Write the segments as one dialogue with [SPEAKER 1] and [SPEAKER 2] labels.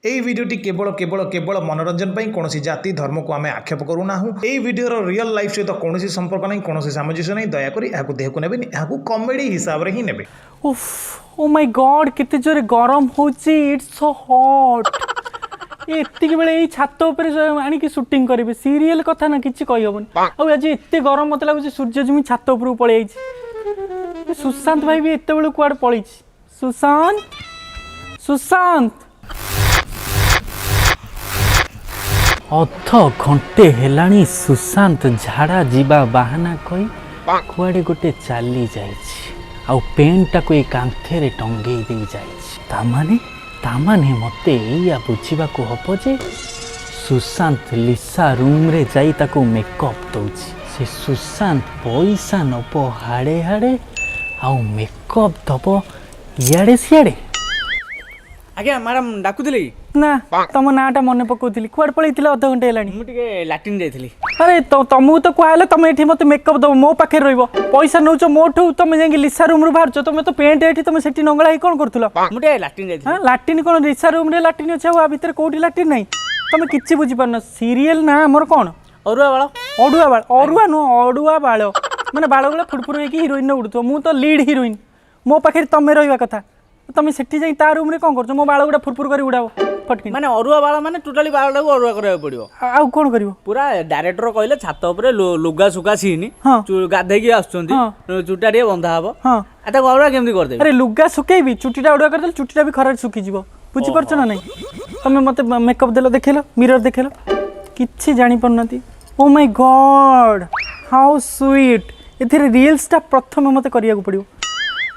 [SPEAKER 1] এই ভিডিওটি কেবল কেবল কেবল मनोरंजन ପାଇଁ କୌଣସି ଜାତି ଧର୍ମକୁ ଆମେ ଆକ୍ଷେପ କରୁନାହୁଁ। ଏହି ଭିଡ଼ିଓର ରିଅଲ ଲାଇଫ୍ ସହିତ କୌଣସି ସମ୍ପର୍କ ନାହିଁ, କୌଣସି ସାମଞ୍ଜସ୍ୟ ନାହିଁ। ଦୟାକରି ଏହାକୁ ଦେହକୁ ନେବେନି, ଏହାକୁ କମେଡି ହିସାବରେ ହିଁ ନେବେ।
[SPEAKER 2] उफ ओ माय गॉड केते जोरे गरम होची इट्स सो हॉट एत्तिक बेले एई छात ऊपर आनी की शूटिंग करिवे सीरियल कथा ना किछि कहि होबन आ आज एत्ते गरम मते लागुची सूर्य जिमि छात ऊपर पळै आइछि सुशांत भाई भी एत्ते बेले कुआड पळै छि सुशांत सुशांत अध घंटे हेलाणी सुशांत झाड़ा जीवा बहाना कही कुआडे गोटे चली जाइछि आउ पेनटा को कांथे टंगे दे तामाने मते या बुझा को हम जे सुशांत लिसा रूम रे जाई ताको मेकअप दउछि से सुशांत पैसा नब हाड़े हाड़े आउ मेकअप दब इयाड़े सियाड़े।
[SPEAKER 3] आज्ञा मैडम डाकुली
[SPEAKER 2] ना तुम नाटा मन पकाउली कुआड पळै अध घंटे हेलाणी
[SPEAKER 3] मुझे लाट्रिन जाइली।
[SPEAKER 2] अरे तुमको तो कहले तुम ये मत मेकअप दब मो पाखे रही पैसा नौ मोठू तुम जाए लिसा रूम रू बाहर तुम तो पेंट ये तुम से नंगला कौन कर
[SPEAKER 3] मुझे लाट्रिन जाइली।
[SPEAKER 2] लाट्रिन कौन लिसा रूम रे लाट्रिन अच्छे आ भितर कौटी लाट्रिन नहीं तुम किसी बुझीपार सीरियल ना आमर कौन
[SPEAKER 3] अरुआ बाल
[SPEAKER 2] अड़ुआ बाल अरुआ नुह अड़ुआ बाल मैंने बाल गुला फुड़फुड़ होगी हिरोइन उड़ू मु तो लीड हिरोइन मो पाखे तुम रहा कथा तुम सेठी जाई ता रूम रे कौन कर मो बाल गुड़ा फुरफुर कर उड़ाव फटकी
[SPEAKER 3] माने अरुआ बाल माने टोटाली बाल टाको अरुआ करबा पड़ियो
[SPEAKER 2] आ कौन करिवो पूरा
[SPEAKER 3] डायरेक्टर कहले छात ऊपर लुगा सुका सीनी गाधेकी आछुंती चुटा रे बंधा हबो हां एटा अरुआ केमती कर दे। अरे
[SPEAKER 2] लुगा सुकेबी चुटीटा उड़ुआ कर दे चुटीटा भी खरा सुखी जीवो बुझी परछ ना नहीं तुम मते मेकअप देलो देखेलो मिरर देखेलो किछि जानि पन्नती। Oh my god how sweet एथिरे रील्स टा प्रथम मते करिया को पड़ियो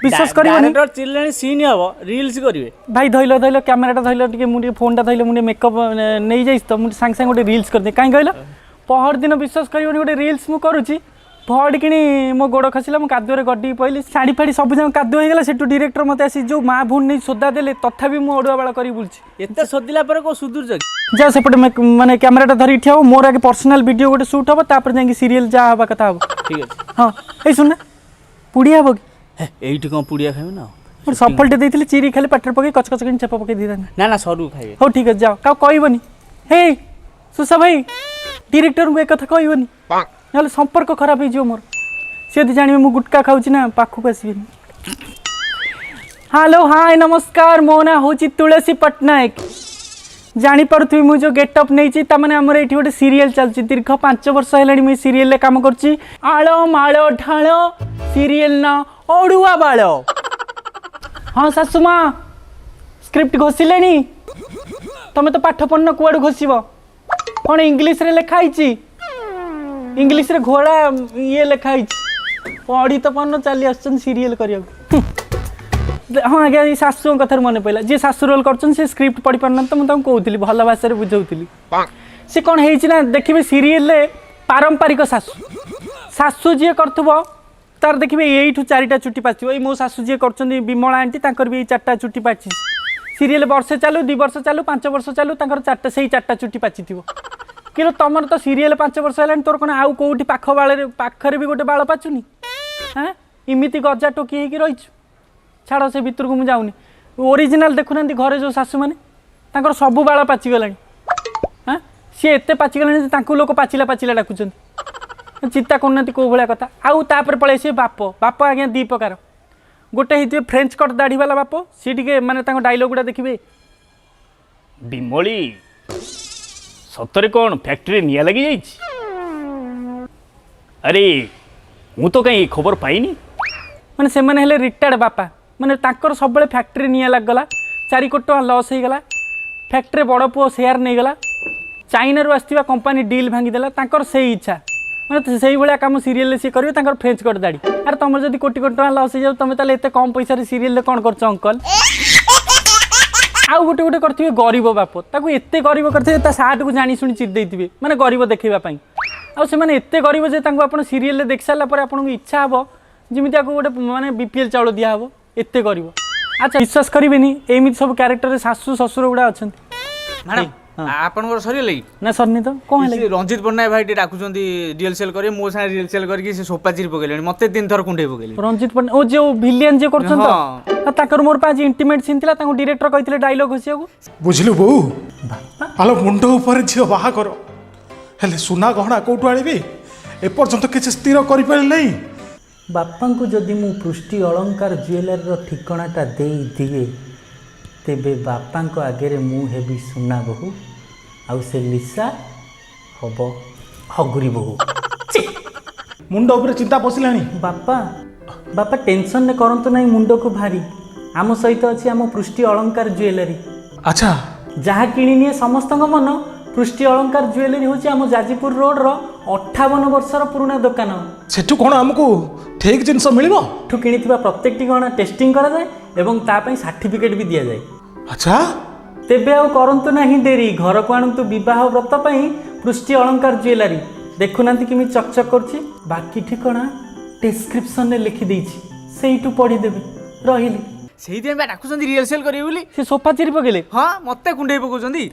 [SPEAKER 2] विश्वास करिवनी
[SPEAKER 3] डायरेक्टर चिल्लानी सीन हबो रील्स करिवे
[SPEAKER 2] भाई धइलो धइलो कैमराटा धइलो टिके मुंडी फोनटा धइलो मुंडी मेकअप नै जाइस त मुंडी सांग सांग गोटे रील्स कर दे काई कहलो पहर दिन विश्वास करिवनी गोटे रील्स मु करूची फड किनी मो गोड़ खसिला मु कादुआ रे गड्डी पइली साड़ी फाड़ी सब जन कादुआ हे गेला सेटू डायरेक्टर मते आसी जो मां भून नै सोदा देले तथापि मु अडुआ बाला करी बुलची
[SPEAKER 3] एते सोदिला पर को सुदूर
[SPEAKER 2] जा सेपटे माने कैमराटा धरि ठियाओ मोर आगे पर्सनल वीडियो गोटे शूट हबो तापर जांगी सीरियल जा हबा कथा हबो
[SPEAKER 3] ठीक अछि।
[SPEAKER 2] हां ए सुन पुड़िया हबो
[SPEAKER 3] एइठी कोन पुड़िया खाइबे ना
[SPEAKER 2] और सफलटे देइथिले चीरी खाली पटर पके कच कच के चेपा पके दी
[SPEAKER 3] ना ना सरू खाइबे
[SPEAKER 2] हो ठीक है जाओ का कहबनी हे सुसा भाई डायरेक्टर को एक कथा कहबनी नाले संपर्क खराब हे जो मोर से जानिबे मु गुटका खाउची ना पाखु आसीबेनी। हेलो हाय नमस्कार मो ना होची तुलसी पटनायक जानी पारुथि मु जो गेटअप नहीं ताने आमर ये गोटे सीरियल चलती दीर्घ 5 वर्ष है मुझे सीरियल काम करची आलो मालो ढालो सीरियल ना अड़ुआ बाल। हाँ सासुमा स्क्रिप्ट घोषिले तुम तो पाठ पढ़न कुआड़ घोषब कौन इंग्लीश रे लिखाई इंग्लीश रे घोड़ा ये लिखाई पढ़ी तो पढ़न चली आस सीरियल कर। हाँ आज्ञा ये शाशु कथार मन पड़ा जी शाशु रोल कर स्क्रिप्ट पढ़ी पारना तो मुझे कहूली भल भाषा बुझाऊली सी कौन है देखिए सीरियल पारंपरिक शाशु शाशु जी कर तार देखिए यू 4टा चुटी पाची मो शाशु जी कर विमला आंटी भी 4टा चुटी पाची सीरियल वर्षे चालू 2 वर्ष चालू 5 वर्ष चालू 4टा चुटी पाची थी कि तुम तो सीरियल 5 वर्ष है तोर कौन आउ कौटी पाख बाड़े पाखरे भी गोटे बाल पाचुनी हाँ इमिति गजा टोकी हो रही छाड़ से भितर को मुझे जाऊनी ओरिजिनाल देखुना घरे जो शाशु मैंने सबू बाल पाचिगला हाँ सी एत पाचिगला लोक पाचिला पाचिला डाकुं चिंता करना कौ भाया कथा आउ तापर पलि आसे बाप बाप आज्ञा 2 प्रकार गोटे होते फ्रेंच कट दाढ़ी वाला बाप सी टे मानते डायलॉग गुड़ा देखिए
[SPEAKER 4] बिमली सतरे कौन फैक्ट्री निया लगी जाइए अरे मु तो कहीं खबर पाइनी
[SPEAKER 2] माने से माने हेले रिटायर्ड बापा माने तांकर सब बेले फैक्ट्री निया लगला 4 कोटी टका लॉस हो गला फैक्ट्री बड़ पुओ शेयर नहीं गला चाइना रू आसथिबा कंपनी डील भांगी देला तांकर से इच्छा माने से भाया काम सीरियल से करिवे तांकर फ्रेंच कट दाढ़ी अरे तुम जब कोटी कोटी टका लॉस हो जाओ तुम ताले एते कम पैसा रे सीरियल कौन करछ अंकल आउ गोटे गोटे करथिबे गरीब बाप ताकू एते गरीब करथिबे ता साट को जानी सुनी चिर देथिबे माने गरीब देखैबा पई आउ से माने एते गरीब जे तांको आपण सीरियल देख साला पर आपण इच्छा हबो जिमिति आको गोटे माने बीपीएल चाउल दिया हबो एते गरीब। अच्छा विश्वास करिवेनी एमिति सब कैरेक्टर शाशु ससुर गुड़ा अच्छा
[SPEAKER 3] मैडम ଆପଣଙ୍କର ସରିଗଲା କି
[SPEAKER 2] ନା ସରନି ତ କ'ଣ ହେଲା
[SPEAKER 3] ସେ ରଞ୍ଜିତ ପଟ୍ଟନାୟକ ଭାଇ ଟିକେ ଡାକୁଛନ୍ତି ରିଏଲସେଲ୍ କରିବେ ମୋ ସାଙ୍ଗେ ରିଏଲସେଲ୍ କରିକି ସେ ସୋପା ଚିରି ପକେଇଲେଣି ମୋତେ 3 ଥର କୁଣ୍ଡେଇ ପକେଇଲେ
[SPEAKER 2] ରଞ୍ଜିତ ପଟ୍ଟନାୟକ ଓ ଯେଉଁ ଭିଲିଆନ୍ ଯିଏ କରୁଛନ୍ତି ତ ତାଙ୍କର ମୋର ପା ଆଜି ଇଣ୍ଟିମେଟ୍ ସିନ୍ ଥିଲା ତାଙ୍କୁ ଡିରେକ୍ଟର କହିଥିଲେ ଡାଇଲଗ୍ ଘୋଷିବାକୁ
[SPEAKER 1] ବୁଝିଲୁ ବୋଉ ଆଲୋ ମୁଣ୍ଡ ଉପରେ ଝିଅ ବାହାଘର ହେଲେ ସୁନା ଗହଣା କୋଉଠୁ ଆଣିବି ଏପର୍ଯ୍ୟନ୍ତ କିଛି ସ୍ଥିର କରିପାରିଲି ନାହିଁ।
[SPEAKER 2] ବାପାଙ୍କୁ ଯଦି ମୁଁ ପୃଷ୍ଟି ଅଳଙ୍କାର ଜୁଏଲାରୀର ଠିକଣାଟା ଦେଇଦିଏ ତେବେ ବାପାଙ୍କ ଆଗରେ ମୁଁ ହେବି ସୁନା ବୋହୂ ଆଉ ସେ ଲିସା ହବ ହଗୁରି ବୋହୂ।
[SPEAKER 1] ମୁଣ୍ଡ ଉପରେ ଚିନ୍ତା ପଶିଲାଣି।
[SPEAKER 2] ବାପା ଟେନସନ୍ରେ କରନ୍ତୁ ନାହିଁ ମୁଣ୍ଡକୁ ଭାରି। ଆମ ସହିତ ଅଛି ଆମ ପୃଷ୍ଟି ଅଳଙ୍କାର ଜୁଏଲାରୀ।
[SPEAKER 1] ଆଚ୍ଛା
[SPEAKER 2] ଯାହା କିଣି ନିଏ ସମସ୍ତଙ୍କ ମନ। ପୃଷ୍ଟି ଅଳଙ୍କାର ଜୁଏଲାରୀ ହେଉଛି ଆମ ଯାଜପୁର ରୋଡ଼ର 58 ବର୍ଷର ପୁରୁଣା ଦୋକାନ।
[SPEAKER 1] ସେଠୁ କ'ଣ ଆମକୁ ଠିକ୍ ଜିନିଷ ମିଳିବ?
[SPEAKER 2] ଏଠୁ କିଣିଥିବା ପ୍ରତ୍ୟେକଟି ଗହଣା ଟେଷ୍ଟିଂ କରାଯାଏ ଏବଂ ତା ପାଇଁ ସାର୍ଟିଫିକେଟ୍ ବି ଦିଆଯାଏ।
[SPEAKER 1] ଆଚ୍ଛା
[SPEAKER 2] ତେବେ ଆଉ କରନ୍ତୁ ନାହିଁ ଡେରି, ଘରକୁ ଆଣନ୍ତୁ ବିବାହ ବ୍ରତ ପାଇଁ ପୃଷ୍ଟି ଅଳଙ୍କାର ଜୁଏଲାରୀ। ଦେଖୁନାହାନ୍ତି କେମିତି ଚକଚକ୍ କରୁଛି। ବାକି ଠିକଣା ଡେସ୍କ୍ରିପସନରେ ଲେଖିଦେଇଛି, ସେଇଠୁ ପଢ଼ିଦେବେ। ରହିଲି।
[SPEAKER 3] ସେଇଥିପାଇଁ ବା ଡାକୁଛନ୍ତି ରିଏଲସେଲ୍ କରିବେ ବୋଲି।
[SPEAKER 2] ସେ ସୋଫା ଚିରି ପକେଇଲେ?
[SPEAKER 3] ହଁ ମୋତେ କୁଣ୍ଡେଇ ପକଉଛନ୍ତି।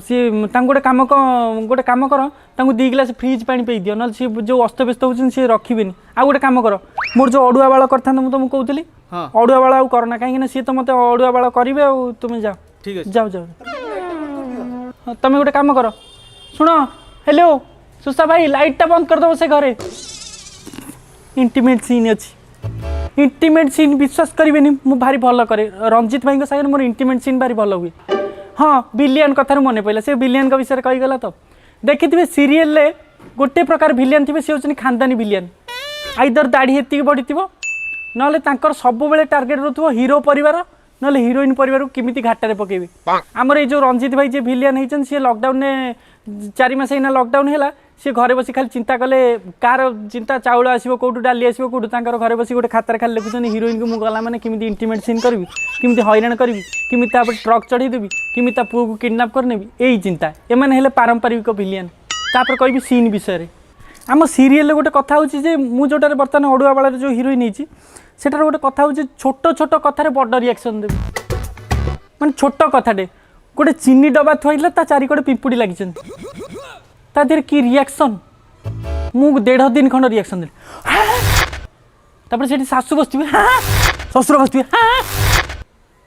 [SPEAKER 2] ସିଏ ତାଙ୍କୁ ଗୋଟେ କାମ କର ତାଙ୍କୁ 2 ଗ୍ଲାସ୍ ଫ୍ରିଜ୍ ପାଣି ପିଇ ଦିଅ, ନହେଲେ ସିଏ ଯେଉଁ ଅସ୍ତବ୍ୟସ୍ତ ହେଉଛନ୍ତି ସିଏ ରଖିବେନି। ଆଉ ଗୋଟେ କାମ କର, ମୋର ଯେଉଁ ଅଡ଼ୁଆ ବାଳ କରିଥାନ୍ତେ ମୁଁ ତୁମକୁ କହୁଥିଲି, ଅଡ଼ୁଆ ବାଳ ଆଉ କରନା, କାହିଁକିନା ସିଏ ତ ମୋତେ ଅଡ଼ୁଆ ବାଳ କରିବେ। ଆଉ ତୁମେ ଯାଅ,
[SPEAKER 3] ଠିକ୍ ଅଛି
[SPEAKER 2] ଯାଅ। ତମେ ଗୋଟେ କାମ କର, ଶୁଣ, ହ୍ୟାଲୋ ସୁସ୍ଥା ଭାଇ, ଲାଇଟ୍ଟା ବନ୍ଦ କରିଦେବ ସେ ଘରେ। ଇଣ୍ଟିମେଟ୍ ସିନ୍ ଅଛି। इंटीमेट सीन विश्वास करेंगे मुझे भारी भल करे। रंजित भाई सागर मोर इंटीमेट सीन भारी भल हुए। हाँ विलियन कथार मन पड़ा से विलियन विषय कहीगला तो देखी थे सीरियल गोटे प्रकार विलियन थे सी होती खानदानी विलियन। आइदर दाढ़ी एति बढ़ी ना सब बेले टार्गेट रो हीरो परिवार ना हिरोइन परिवार केमी घाटे पकेबे। आमर ये जो रंजित भाई जे विलियन होती सी लॉकडाउन ने 4 मास होना लॉकडाउन है सी घरे बस खाली चिंता कले कार चिंता चाउल आसो कौटू डाली आसो कौटू घरे बस गोटे खातार खाली लिखुन हिरोइन को मुझे मैंने केमी इंटीमेट सीन करी केमी हैरान करी केमी ट्रक चढ़ईदेवी केमी पुआ को किडनाप करनेबी यही चिंता। एम हेले पारंपरिक विलियन। तापर कहि सीन विषय आम सीरियल गोटे कथा हो मुझे बर्तमान अड़ुआ बाड़ जो हिरोइन होती सेटार गोटे कथा हो छोट छोट कथार बड़ रिएक्शन देवी माने छोट कथाटे गोटे चीनी डब्बा थोड़ा ता चारिकड़े पिंपुड़ी लगी तादेर कि रिएक्शन मु 1.5 दिन खंड रिएक्शन देली। से शाशु बस शशुर बस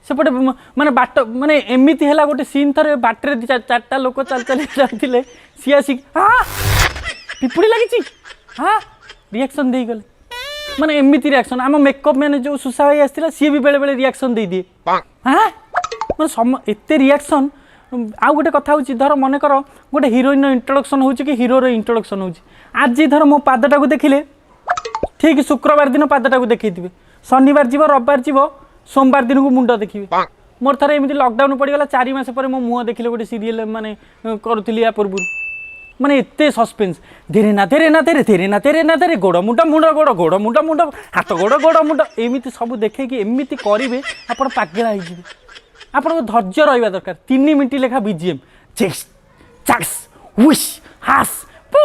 [SPEAKER 2] सेपटे माने बाट माने एमती है गोटे सीन थे बाटर 4टा लोक चल चल जाते सी आसिक पिंपुड़ी लगी हाँ रिएक्शन दे गले माने एमती रिएक्शन। आम मेकअप मैंने जो सुशा भाई आसला सी भी बेले बेले रिएक्शन दे दिए हाँ माने एते रिएक्शन। आउ गोटे कथा हो धर मन कर गोटे हिरोइन इंट्रोडक्शन हो कि हिरोर इंट्रोडक्शन हो आज धर मो पादटा को देखिले ठीक शुक्रवार दिन पादटा को देखी शनिवार जीव रविवार जीव सोमवार दिन को मुंड देखिए। मोर थर एमती लॉकडाउन पड़गला 4 मास पर मो मुह देखिले गोटे सीरियल माने करुली या पूर्व माने एते सस्पेंस धीरे ना धीरे ना धीरे धीरे ना धीरे ना धीरे गोड़ मुंड मुंड गोड़ गोड़ मुंड मुंड हाथ गोड़ मुंड एमती सब देखे कि एमती करेंगे आप पागला हो आपको धैर्य रहा दरकार। 3 मिनट लेखा बीजीएम चेक्स चक्स हुश हास पू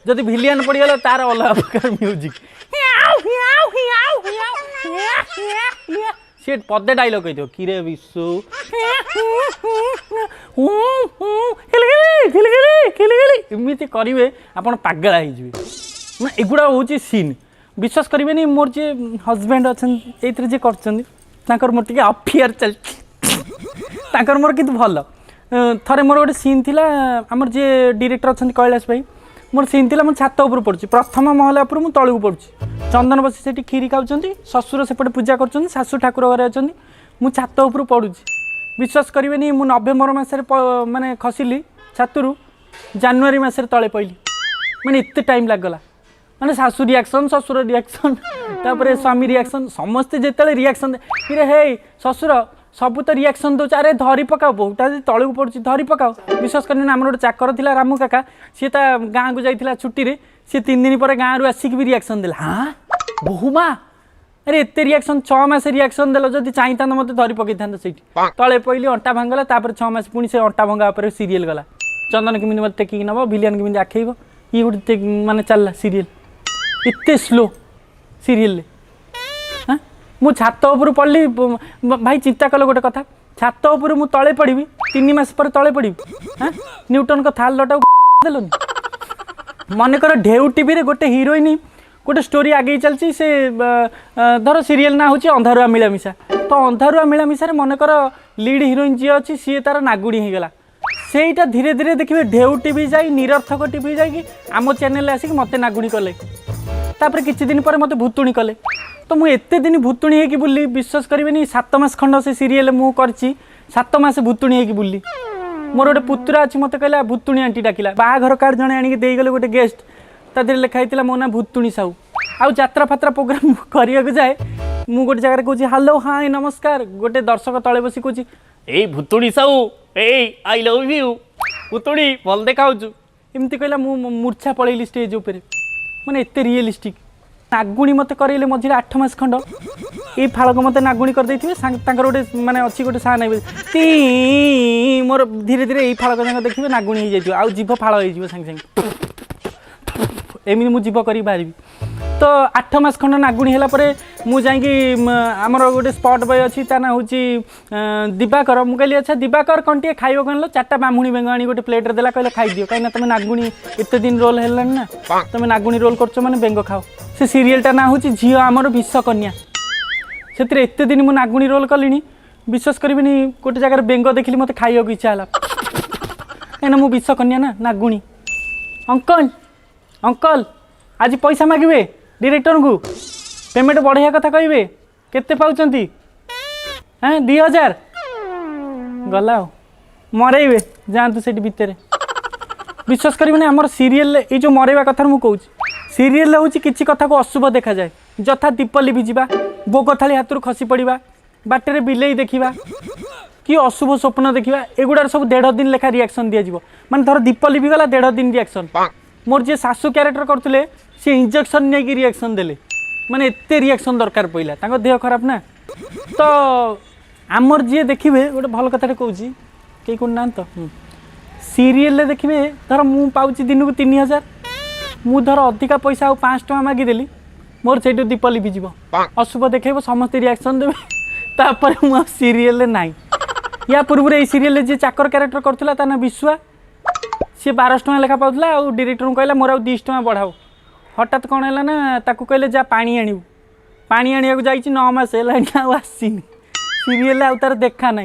[SPEAKER 2] जदि विलियन पड़गला तार अलग प्रकार म्यूजिक सी पदे डायलॉग कही किरे विश्व एमती करेंगे आप पागला हो एगुड़ा हूँ सीन विश्वास करेंगे मोर जे हजबैंड अच्छा ये कर मोर टे अफेयर चल मोर कि भल थे मोर गोटे सीन थी आमर जे डायरेक्टर अच्छा कैलाश भाई मोर सीन थी मुझे छात उपर पड़ी प्रथम महला उपर मुझे तलू पड़ी चंदन बसी से खीरी खाऊँ शशुर सेपटे पूजा कर शाशु ठाकुर घरे अच्छा मुझे छात उपर पड़ू विश्वास करेंगे मुझे नवेम्बर मसरे माने खसिली छातरू जानुरी मसरे तले पड़ी मैंने एत टाइम लगला माने शाशु रिएक्शन शशुर रिएक्शन तापर स्वामी रिएक्शन समस्ते जिते रिएक्शन कि हे शशुर सब तो रिएक्शन दो अरे धरी पकाओ बहुटा तलू पड़ी धरी पकाओ। विश्वास कर आम गोटे चाकर था रामू काका सी गाँव को जाइए छुट्टी में सी 3 दिन पर गाँव आसिक भी रिएक्शन देला हाँ बहु माँ अरे एत रिएक्शन 6 मास रिएक्शन देल जब चाहिए मत धरी पकई था से तले पहली अंटा भांगला 6 मास पुणी से अंटा भंगा उपर सीरियल गला चंदन केमी मत टेकिक नब विलियन केमी आखेब ये गोटे माने चलला सीरियल एते स्लो सीरियल हाँ ମୁଁ ଛାତ ଉପରୁ ପଡ଼ିଲି ଭାଇ ଚିନ୍ତା କଲ ଗୋଟେ କଥା ଛାତ ଉପରୁ ମୁଁ ତଳେ ପଡ଼ିବି 3 ମାସ ପରେ ତଳେ ପଡ଼ିବି ନ୍ୟୁଟନଙ୍କ ଥାଲ ଲଟାକୁ ଦେଲନି ମନେକର ଢେଉ ଟିଭିରେ ଗୋଟେ ହିରୋଇନ ଗୋଟେ स्टोरी आगे चलती से धर सीरियल ना हूँ अंधारुआ मिलामिशा तो अंधारुआ मिलामिशा मनकर लीड हिरोइन जी अच्छी सी तार नागुणी होगला सेटा धीरे धीरे देखिए ढेउ टीवी जाई निरर्थक टीवी जाकि आम चैनल आसिक मत नागुणी कले तापर किछि दिन पर मत भूतुणी कले तो मुझे एते दिन भूतुणी होगी बुली विश्वास करेंगे 7 मास खंड से सीरियल मु करछि 7 मास भूतुणी होगी बुली मोर गोटे पुतुरा अच्छी मत कहला भूतुणी आंटी डाकिला बाहाघर कार्ड जड़े आनिक देगले गोटे गेस्ट ता देहरे लिखाई मो ना भूतुणी साहू आउ यात्रा फात्रा प्रोग्राम करिया जाए मु गोटे जगह कहूँ हेलो हाय नमस्कार गोटे दर्शक तले बसी कहूँ
[SPEAKER 4] ए भूतुणी साहू ए आई लव यू भूतुणी भल देखाउछु
[SPEAKER 2] एमती कहला मु मूर्छा पड़ेली स्टेज ऊपर माने एते रियलिस्टिक नागुणी मत करैले मझिरे 8 मास खंड ए फाळक मत नागुणी कर देथिबे तांकर गोटे माने अछि गोटे सा नै ती मोर धीरे धीरे ए फाळक जंग देखिबे नागुणी हो जाइथिबो आउ जीभ फाळ हो जिवो संग संग एमि मु जीभ करी बारिबी तो 8 मास खंड नागुणी होला परे मु जाइकी आमर गोटे स्पॉट बॉय अच्छी ता ना हूँ दिवाकर मु कहली अच्छा दिवाकर कौन टे खाइब कह 4टा बामुणी बेंग आनी गोटे प्लेट देला कहले खाई दियो कहीं तुम नागुणी एत दिन रोल है ना तुम नागुणी रोल कर मैंने बेंग खाओ से सीरियलटा ना हूँ झील आमर विष कन्या से एत दिन मु नागुणी रोल कली विश्वास करी गोटे जगार बेंग देखिली मत खाइबा इच्छा है कहीं मु विष कन्या ना नागुणी अंकल अंकल आज पैसा मागिबे डायरेक्टर को पेमेंट बढ़िया कथा कहे केते पाउचंती हाँ 2000 गला मरेबे जातु से भितर विश्वास करेंगे आमर सीरियल ये जो मरेबा कथा मुझे कहूँ सीरियल हूँ किसी कथा को अशुभ देखा जाए जथा दीप लिभिजा भोग थाली हाथ खसी पड़ा बाटर बिलेई देखा कि अशुभ स्वप्न देखा एगुड़ार सब 1.5 दिन लेखा रिएक्शन दिज्व माने धर दीप लिभिगला 1.5 दिन रिएक्शन मोर जे सासू क्यारेक्टर करते सी इंजेक्शन नहीं कि रिएक्शन देले माने एते रिएक्शन दरकार पड़ा तांको देह खराब ना तो आमर जी देखिए गोटे भल कथा कहूँ कई कौन ना तो सीरियल देखिए धर मु पाऊँ दिन को 3000 मु धर अधिका पैसा आ 5 टଙ୍କା मागिदेली मोर से दीप लिभिज अशुभ देखेब समस्त रिएक्शन देवे तापर मु सीरियल ना या पूर्व ये सीरियल जी चाकर क्यारेक्टर करता ता ना विश्वा सी 1200 टଙ୍କା लेखा पाला आ डायरेक्टर को कहला मोर आ 200 टଙ୍କା बढ़ाओ हठात कौन है ना ताकू कहले जा पानी आणिबू पानी आनिया को जाइए 9 मास है आसीनी सीरियल आउ तार देखा ना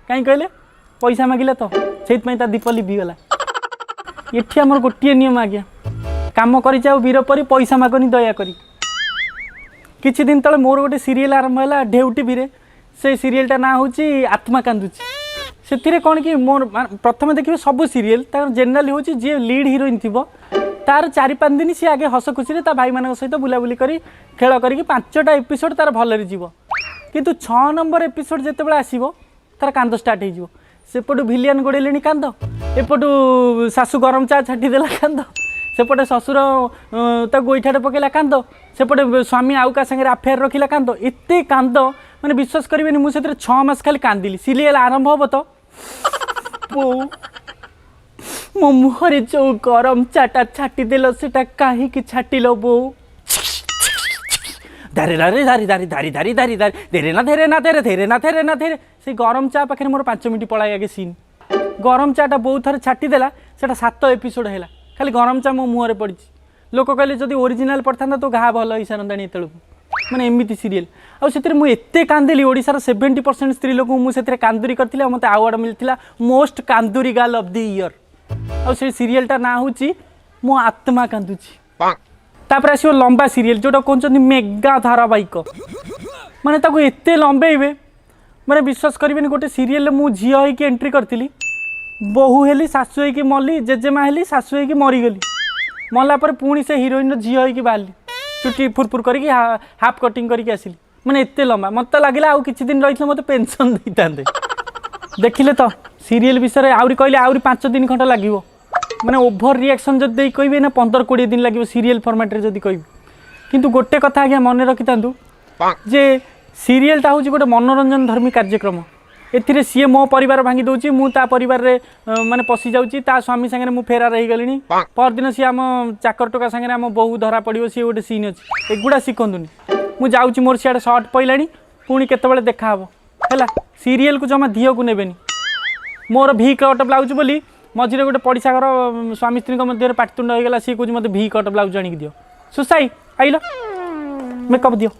[SPEAKER 2] कहीं कहले पैसा मागिला तो से दीप लिभिगला ये आमर गोटे नियम आज्ञा कम कर वीरपरी पैसा मागनी दया करी किछि दिन तले मोर गोटे सीरियल आरंभ है ढेउ टीवी से सीरियलटा ना हूँ आत्मा कांदुची से कौन कि मोर प्रथम देखिए सब सीरियल तार जेनराली हूँ जी लीड हिरोइन थी तार 4-5 दिन सी आगे हस खुशी भाई मान सहित बुलाबुली करी खेल करी 5टा एपिसोड तार भलरे जीव किंतु 6 नंबर एपिसोड जितेबाला आसो तार कांद स्टार्ट हो सेपटू भिलियन गोड़ेले कांद एपटू शाशु गरम चा छाटिदेला कांद सेपटे शशुर गोईठाटे पकेला कांद सेपटे स्वामी आउ का सागर आफेयर रखिला कांद एते कांद माने विश्वास करेंगे मुझे 6 मास खाली कांदिली सीरियल आरंभ हम तो मो मुहरे जो गरम चाटा छाटिदेल सेटा कहीं छाटिल बो धारे धारे धारी धारी धारी धारी धारी धारी धीरे ना धीरे ना धीरे धीरे ना धीरे ना धीरे से गरम चा पाखे मोर 5 मिनट पड़ाई आगे सीन गरम चाटा बहुत थर छाटिदेला से 7 एपिसोड है खाली गरम चा मो मुहरे पड़ी लोक कहले जब ओरिजिनाल पड़ता तो घा भल हो सारंतानी एत माने एमती सीरियल आते मुझे कांदिली ओडिशार 70% स्त्री लोक मुझे कांदुरी करती मत अवार्ड मिलता मोस्ट कांदुरी गर्ल ऑफ द ईयर आ सीरियलटा ना हूँ मो आत्मा कांदुची तापर आसो लंबा सीरियल जोटा कहते मेगा धारावाहिक माने ताको एते लंबेबे माने विश्वास करेंगे गोटे सीरियल मु झी होइकी एंट्री करती बहु हेली सासु होइकी मली जेजेमा हेली सासु होइकी मरीगली मला पर पुणी से हिरोइन झी होइकी बाहरली चुटी फुरफुर करके हाफ कटिंग करके आसिली माने एते लंबा मत लगे आउ किछि दिन रही मत पेंशन देते देखिले तो सीरियल विषय आउरी कहले आउरी 5 दिन खंड लगे माने ओभर रिएक्शन जब कहे ना 15-20 दिन लगे सीरियल फॉर्मेट रे जदि कह किंतु गोटे कथा आज्ञा मन रखि जे सीरियलटा हूँ गोटे मनोरंजन धर्मी कार्यक्रम एथिरे सीए मो परिवार भांगी दौची मु ता परिवार रे माने पशि जाउची ता स्वामी संगे मु फेरा रही गलिनी परदिन सी आम चाकर टोका संगे आम बहु धरा पड़ो सी गोटे सीन अच्छी एगुड़ा शिखुनी मु जाऊँगी मोर सियाड़े सर्ट पइलानी पुणी केतबेले देखा हबो हैला सीरियल को जमा धियो को नेबेनी मोर भी कट ब्लाउज बोली मझे गोटे पड़िशा घर स्वामी स्त्री मध्य पाटितुंड होगा सी कह मत भी कट ब्लाउज आनिक दियो सुसाई आइल मेकअप दियो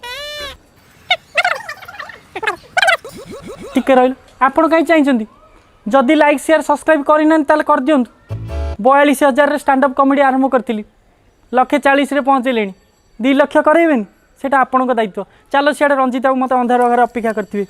[SPEAKER 2] टिके रही आपण कहीं चाहिए जदि लाइक शेयर सब्सक्राइब करना कर दिंतु 42,000 स्टैंडअप कॉमेडी आरंभ करी 140,000 पहुँचेले 2 लाख करेबेनि सेटा आपणक दायित्व चलो सियाड़े रंजिता मत अंधार घरे अपेक्षा करते